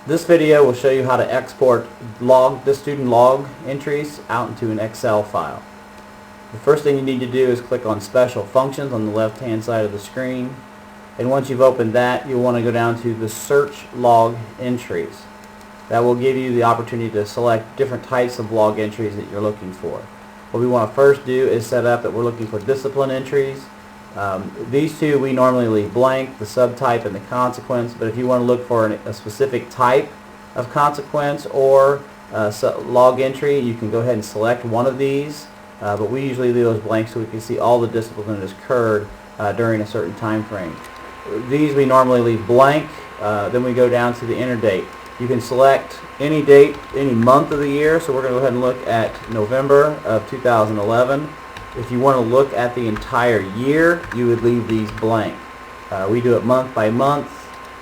This video will show you how to export the student log entries out into an Excel file. The first thing you need to do is click on Special Functions on the left hand side of the screen, and once you've opened that, you'll want to go down to the Search Log Entries. That will give you the opportunity to select different types of log entries that you're looking for. What we want to first do is set up that we're looking for discipline entries. These two we normally leave blank, the subtype and the consequence, but if you want to look for a specific type of consequence or log entry, you can go ahead and select one of these, but we usually leave those blank so we can see all the discipline that has occurred during a certain time frame. These we normally leave blank. Then we go down to the enter date. You can select any date, any month of the year, so we're going to go ahead and look at November of 2011. If you want to look at the entire year, you would leave these blank. We do it month by month,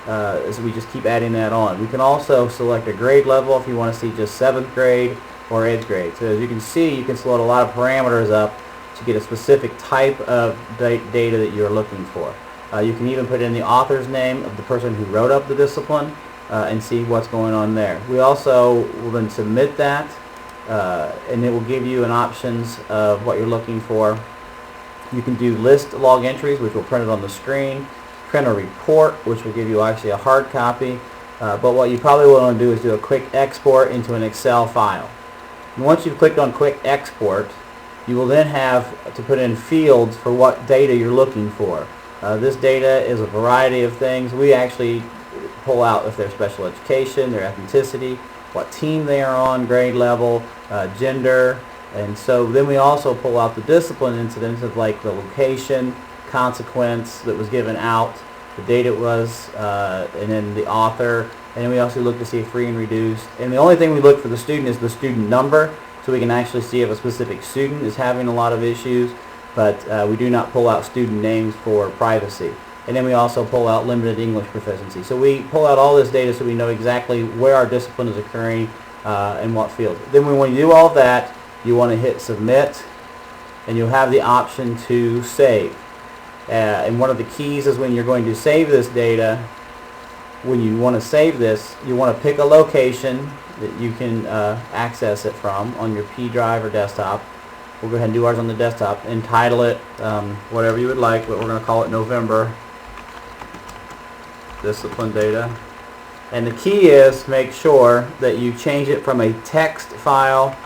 so we just keep adding that on. We can also select a grade level if you want to see just 7th grade or 8th grade. So as you can see, you can select a lot of parameters up to get a specific type of data that you're looking for. You can even put in the author's name of the person who wrote up the discipline and see what's going on there. We also will then submit that. And it will give you an options of what you're looking for. You can do list log entries, which will print it on the screen, print a report, which will give you actually a hard copy, but what you probably want to do is do a quick export into an Excel file. And once you've clicked on quick export, you will then have to put in fields for what data you're looking for. This data is a variety of things. We actually pull out if they're special education, their ethnicity, what team they are on, grade level, gender, and so then we also pull out the discipline incidents of like the location, consequence that was given out, the date it was, and then the author, and then we also look to see if free and reduced. And the only thing we look for the student is the student number, so we can actually see if a specific student is having a lot of issues, but we do not pull out student names for privacy. And then we also pull out limited English proficiency. So we pull out all this data so we know exactly where our discipline is occurring and what field. Then when you do all that, you want to hit submit, and you'll have the option to save. And one of the keys is when you're going to save this data, when you want to save this, you want to pick a location that you can access it from on your P drive or desktop. We'll go ahead and do ours on the desktop. Entitle it whatever you would like, but we're going to call it November discipline data. And the key is make sure that you change it from a text file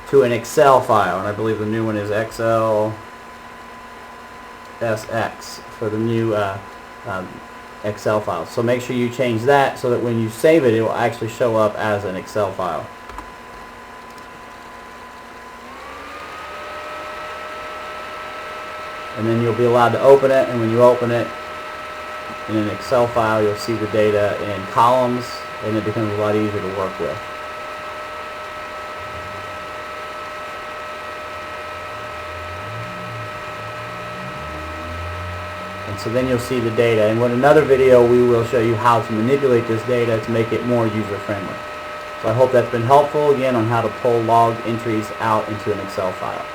to an Excel file, and I believe the new one is XLSX for the new Excel file. So make sure you change that so that when you save it, it will actually show up as an Excel file. And then you'll be allowed to open it, and when you open it in an Excel file, you'll see the data in columns, and it becomes a lot easier to work with. And so then you'll see the data. And in another video, we will show you how to manipulate this data to make it more user-friendly. So I hope that's been helpful, again, on how to pull log entries out into an Excel file.